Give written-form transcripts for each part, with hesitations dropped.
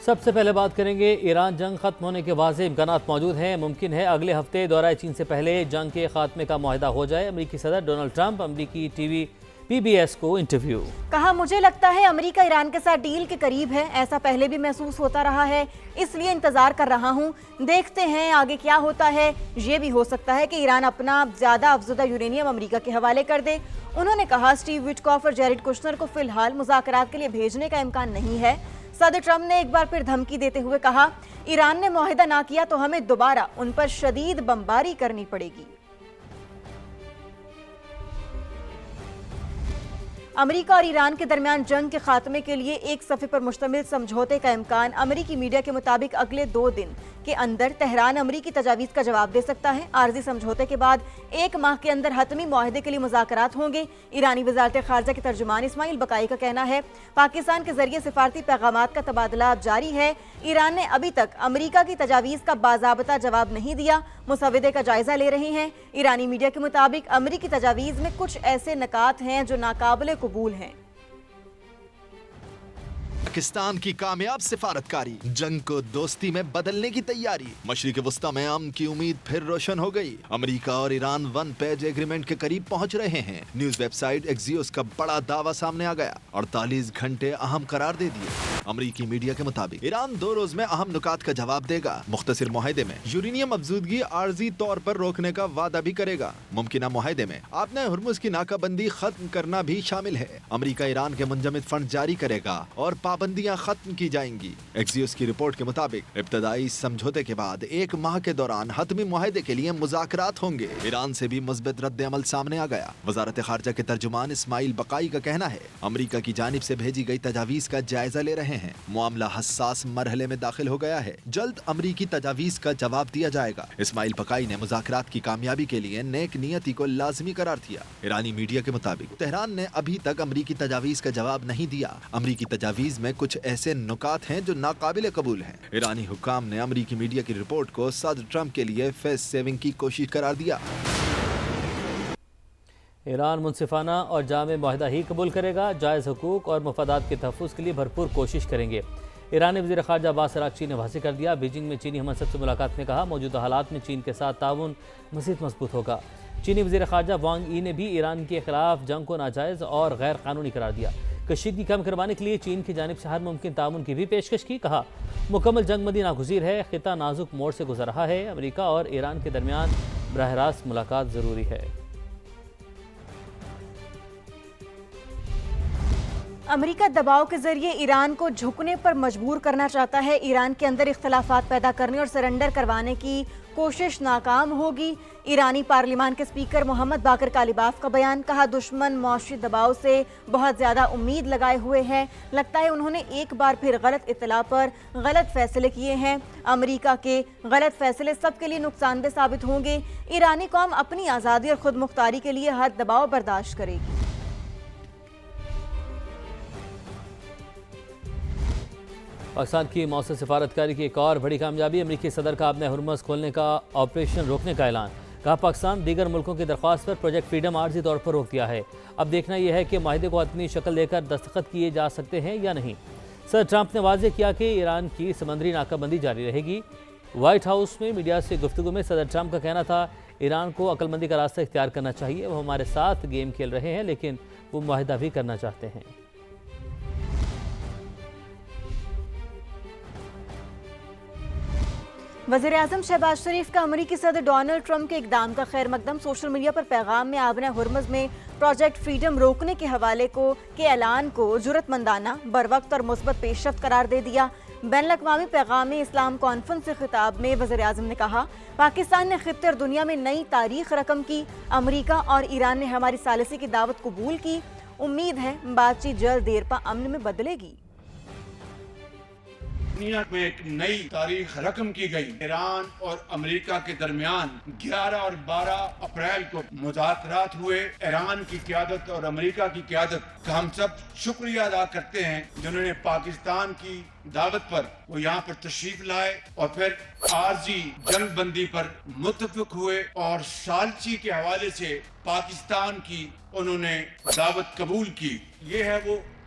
سب سے پہلے بات کریں گے ایران جنگ ختم ہونے کے واضح امکانات موجود ہیں. ممکن ہے اگلے ہفتے دورہ چین سے پہلے جنگ کے خاتمے کا معاہدہ ہو جائے. امریکی صدر ڈونلڈ ٹرمپ امریکی ٹی وی PBS کو انٹرویو. کہا مجھے لگتا ہے امریکہ ایران کے ساتھ ڈیل کے قریب ہے. ایسا پہلے بھی محسوس ہوتا رہا ہے, اس لیے انتظار کر رہا ہوں. دیکھتے ہیں آگے کیا ہوتا ہے. یہ بھی ہو سکتا ہے کہ ایران اپنا زیادہ افزودہ یورینیم امریکہ کے حوالے کر دے. انہوں نے کہا اسٹیو وٹکاف اور جیریڈ کشنر کو فی الحال مذاکرات کے لیے بھیجنے کا امکان نہیں ہے. صدر ٹرمپ نے ایک بار پھر دھمکی دیتے ہوئے کہا ایران نے معاہدہ نہ کیا تو ہمیں دوبارہ ان پر شدید بمباری کرنی پڑے گی. امریکہ اور ایران کے درمیان جنگ کے خاتمے کے لیے ایک صفحے پر مشتمل سمجھوتے کا امکان. امریکی میڈیا کے مطابق اگلے 2 دن کے اندر تہران امریکی تجاویز کا جواب دے سکتا ہے. عارضی سمجھوتے کے بعد 1 ماہ کے اندر حتمی معاہدے کے لیے مذاکرات ہوں گے. ایرانی وزارت خارجہ کے ترجمان اسماعیل بقائی کا کہنا ہے پاکستان کے ذریعے سفارتی پیغامات کا تبادلہ جاری ہے. ایران نے ابھی تک امریکہ کی تجاویز کا باضابطہ جواب نہیں دیا. مسودے کا جائزہ لے رہے ہیں. ایرانی میڈیا کے مطابق امریکی تجاویز میں کچھ ایسے نکات ہیں جو ناقابل قبول ہیں. پاکستان کی کامیاب سفارتکاری جنگ کو دوستی میں بدلنے کی تیاری. مشرق وسطی میں امن کی امید پھر روشن ہو گئی. امریکہ اور ایران 1 پیج ایگریمنٹ کے قریب پہنچ رہے ہیں. نیوز ویب سائٹ ایکزیوس کا بڑا دعویٰ سامنے آ گیا. 48 گھنٹے اہم قرار دے دیے. امریکی میڈیا کے مطابق ایران 2 روز میں اہم نکات کا جواب دے گا. مختصر معاہدے میں یورینیم افزودگی عارضی طور پر روکنے کا وعدہ بھی کرے گا. ممکنہ معاہدے میں آپ نے ہرمز کی ناکہ بندی ختم کرنا بھی شامل ہے. امریکہ ایران کے منجمد فنڈ جاری کرے گا اور پابندیاں ختم کی جائیں گی. ایکزیوس کی رپورٹ کے مطابق ابتدائی سمجھوتے کے بعد 1 ماہ کے دوران حتمی معاہدے کے لیے مذاکرات ہوں گے. ایران سے بھی مثبت رد عمل سامنے آ گیا. وزارت خارجہ کے ترجمان اسماعیل بقائی کا کہنا ہے امریکہ کی جانب سے بھیجی گئی تجاویز کا جائزہ لے رہے ہیں. معاملہ حساس مرحلے میں داخل ہو گیا ہے. جلد امریکی تجاویز کا جواب دیا جائے گا. اسماعیل بقائی نے مذاکرات کی کامیابی کے لیے نیک نیتی کو لازمی قرار دیا. ایرانی میڈیا کے مطابق تہران نے ابھی تک امریکی تجاویز کا جواب نہیں دیا. امریکی تجاویز میں کچھ ایسے نکات ہیں جو ناقابل قبول ہیں. ایرانی حکام نے امریکی میڈیا کی رپورٹ کو صدر ٹرمپ کے لیے فیس سیونگ کی کوشش قرار دیا. ایران منصفانہ اور جامع معاہدہ ہی قبول کرے گا. جائز حقوق اور مفادات کے تحفظ کے لیے بھرپور کوشش کریں گے. ایرانی وزیر خارجہ عباس اراغچی نے واضح کر دیا. بیجنگ میں چینی ہم منصب سے ملاقات میں کہا موجودہ حالات میں چین کے ساتھ تعاون مزید مضبوط ہوگا. چینی وزیر خارجہ وانگ ای نے بھی ایران کے خلاف جنگ کو ناجائز اور غیر قانونی قرار دیا. کشیدگی کم کروانے کے لیے چین کی جانب سے ہر ممکن تعاون کی بھی پیشکش کی. کہا مکمل جنگ بندی ناگزیر ہے. خطہ نازک موڑ سے گزر رہا ہے. امریکہ اور ایران کے درمیان براہ راست ملاقات ضروری ہے. امریکہ دباؤ کے ذریعے ایران کو جھکنے پر مجبور کرنا چاہتا ہے. ایران کے اندر اختلافات پیدا کرنے اور سرنڈر کروانے کی کوشش ناکام ہوگی. ایرانی پارلیمان کے اسپیکر محمد باقر کالیباف کا بیان. کہا دشمن معاشی دباؤ سے بہت زیادہ امید لگائے ہوئے ہیں. لگتا ہے انہوں نے ایک بار پھر غلط اطلاع پر غلط فیصلے کیے ہیں. امریکہ کے غلط فیصلے سب کے لیے نقصان دہ ثابت ہوں گے. ایرانی قوم اپنی آزادی اور خود مختاری کے لیے ہر دباؤ برداشت کرے گی. پاکستان کی مؤثر سفارتکاری کی ایک اور بڑی کامیابی. امریکی صدر کا اپنے ہرمز کھولنے کا آپریشن روکنے کا اعلان. کہا پاکستان دیگر ملکوں کی درخواست پر پروجیکٹ فریڈم عارضی طور پر روک دیا ہے. اب دیکھنا یہ ہے کہ معاہدے کو حتمی شکل دے کر دستخط کیے جا سکتے ہیں یا نہیں. صدر ٹرمپ نے واضح کیا کہ ایران کی سمندری ناکہ بندی جاری رہے گی. وائٹ ہاؤس میں میڈیا سے گفتگو میں صدر ٹرمپ کا کہنا تھا ایران کو عقل مندی کا راستہ اختیار کرنا چاہیے. وہ ہمارے ساتھ گیم کھیل رہے ہیں لیکن وہ معاہدہ بھی کرنا چاہتے ہیں. وزیر اعظم شہباز شریف کا امریکی صدر ڈونلڈ ٹرمپ کے اقدام کا خیر مقدم. سوشل میڈیا پر پیغام میں آبنہ ہرمز میں پروجیکٹ فریڈم روکنے کے حوالے کے اعلان کو جرأت مندانہ بروقت اور مثبت پیش رفت قرار دے دیا. بین الاقوامی پیغام اسلام کانفرنس سے خطاب میں وزیر اعظم نے کہا پاکستان نے خطے اور دنیا میں نئی تاریخ رقم کی. امریکہ اور ایران نے ہماری ثالثی کی دعوت قبول کی. امید ہے بات چیت جلد دیر پا امن میں بدلے گی. دنیا میں ایک نئی تاریخ رقم کی گئی. ایران اور امریکہ کے درمیان 11 اور 12 اپریل کو مذاکرات ہوئے. ایران کی قیادت اور امریکہ کی قیادت کا ہم سب شکریہ ادا کرتے ہیں جنہوں نے پاکستان کی دعوت پر وہ یہاں پر تشریف لائے اور پھر عارضی جنگ بندی پر متفق ہوئے اور ثالثی کے حوالے سے پاکستان کی انہوں نے دعوت قبول کی. یہ ہے وہ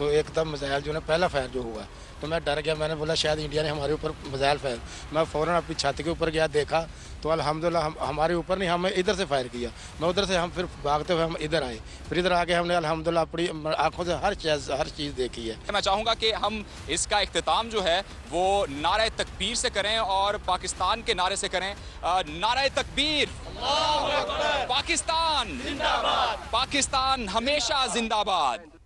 تو ایک دم میزائل جو ہے پہلا فائر جو ہوا تو میں ڈر گیا. میں نے بولا شاید انڈیا نے ہمارے اوپر میزائل فائر. میں فوراً اپنی چھت کے اوپر گیا, دیکھا تو الحمدللہ ہمارے اوپر نہیں, ہمیں ادھر سے فائر کیا. میں ادھر سے ہم پھر بھاگتے ہوئے ہم ادھر آئے. پھر ادھر آ کے ہم نے الحمدللہ اپنی آنکھوں سے ہر چیز دیکھی ہے. میں چاہوں گا کہ ہم اس کا اختتام جو ہے وہ نعرہ تکبیر سے کریں اور پاکستان کے نعرے سے کریں. نعرہ تکبیر, پاکستان زندہ باد, پاکستان ہمیشہ زندہ باد.